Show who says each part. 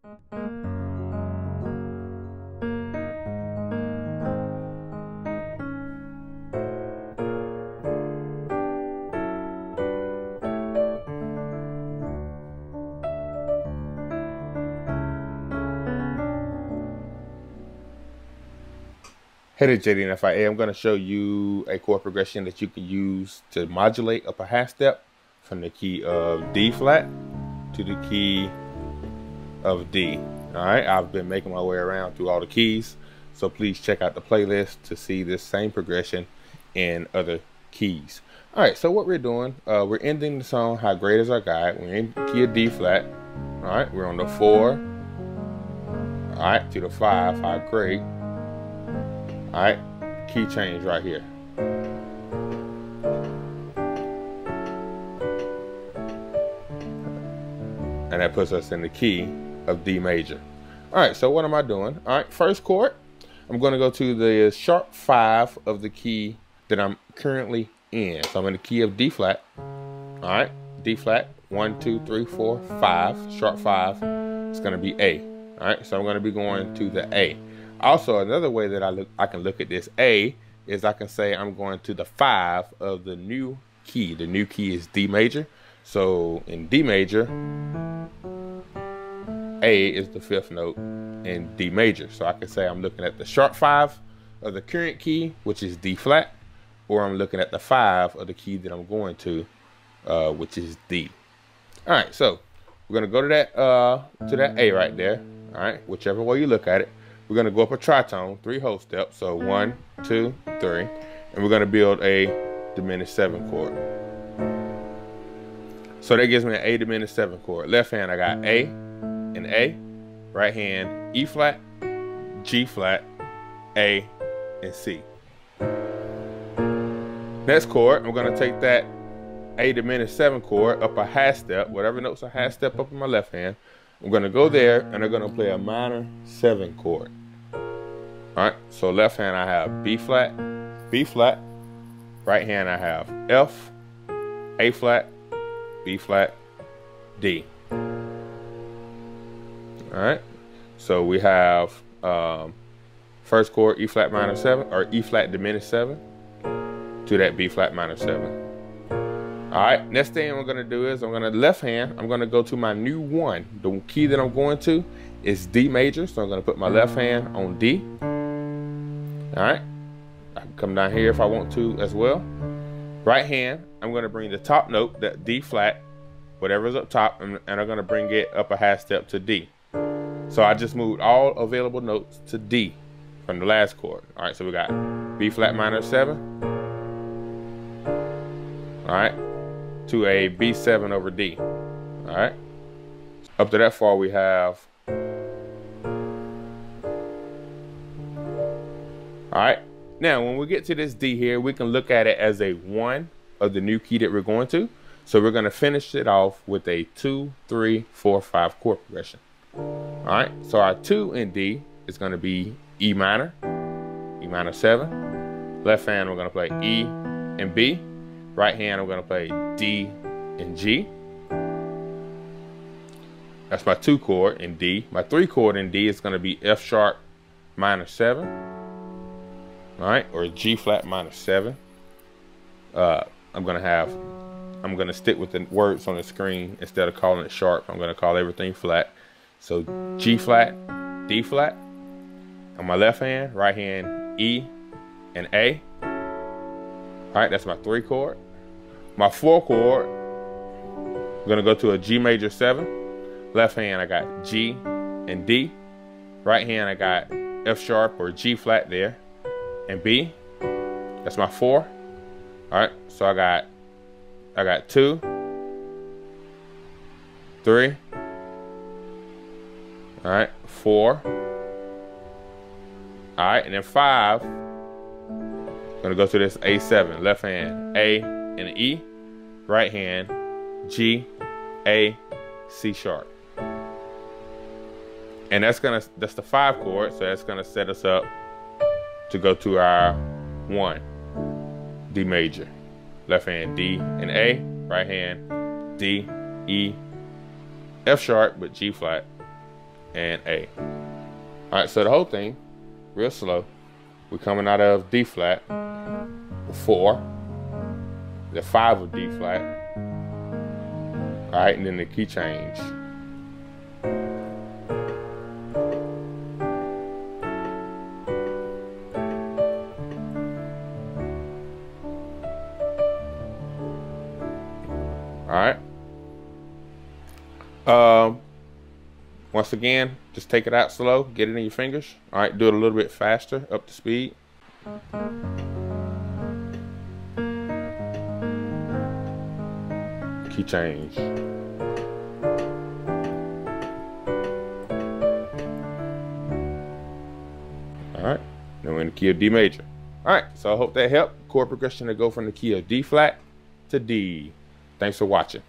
Speaker 1: Hey there, JD&FIA. I'm going to show you a chord progression that you can use to modulate up a half step from the key of D flat to the key of D. All right, I've been making my way around through all the keys, so please check out the playlist to see this same progression in other keys. All right, so what we're doing, we're ending the song How Great Is Our God. We're in the key of D flat. All right, we're on the 4, all right, to the 5, How Great. All right, key change right here. And that puts us in the key of D major. All right, so what am I doing? All right, first chord, I'm going to go to the sharp 5 of the key that I'm currently in. So I'm in the key of D flat. All right, D flat, 1, 2, 3, 4, 5, sharp 5. It's going to be A. All right, so I'm going to be going to the A. Also, another way that I can look at this A is I can say I'm going to the 5 of the new key. The new key is D major. So in D major, A is the 5th note in D major. So I can say I'm looking at the sharp 5 of the current key, which is D flat, or I'm looking at the 5 of the key that I'm going to, which is D. All right, so we're gonna go to that A right there. All right, whichever way you look at it. We're going to go up a tritone, 3 whole steps. So 1, 2, 3. And we're going to build a diminished 7 chord. So that gives me an A diminished 7 chord. Left hand, I got A and A. Right hand, E flat, G flat, A, and C. Next chord, I'm going to take that A diminished 7 chord up a half step, whatever notes a half step up in my left hand. I'm going to go there and I'm going to play a minor 7 chord. All right, so left hand I have B flat, B flat. Right hand I have F, A flat, B flat, D. All right, so we have first chord E flat minor 7 or E flat diminished 7 to that B flat minor 7. All right, next thing I'm gonna do is I'm gonna left hand, I'm gonna go to my new 1. The key that I'm going to is D major, so I'm gonna put my left hand on D. All right, I can come down here if I want to as well. Right hand, I'm gonna bring the top note, that D flat, whatever's up top, and I'm gonna bring it up a half step to D. So I just moved all available notes to D from the last chord. All right, so we got B flat minor 7. All right, to a B7 over D. All right, up to that far we have. All right, now when we get to this D here, we can look at it as a 1 of the new key that we're going to. So we're going to finish it off with a 2, 3, 4, 5 chord progression. All right, so our 2 in D is going to be E minor 7. Left hand, we're going to play E and B. Right hand, I'm going to play D and G. That's my 2 chord in D. My 3 chord in D is going to be F sharp minor 7. All right, or G flat minor 7. I'm going to stick with the words on the screen instead of calling it sharp. I'm going to call everything flat. So G flat, D flat. On my left hand, right hand, E and A. All right, that's my 3 chord. My 4 chord, I'm gonna go to a G major 7. Left hand, I got G and D. Right hand, I got F sharp or G flat there, and B. That's my 4. All right, so I got 2, 3. All right, 4. All right, and then 5. I'm gonna go to this A7. Left hand, A and E. Right hand, G, A, C sharp. And that's the 5 chord, so that's gonna set us up to go to our 1, D major. Left hand, D and A. Right hand, D, E, F sharp, but G flat, and A. All right, so the whole thing, real slow. We're coming out of D flat, 4, the 5 of D flat. All right, and then the key change. All right. Once again, just take it out slow, get it in your fingers. All right, do it a little bit faster, up to speed. Key change. All right, now we're in the key of D major. All right, so I hope that helped. Chord progression to go from the key of D flat to D. Thanks for watching.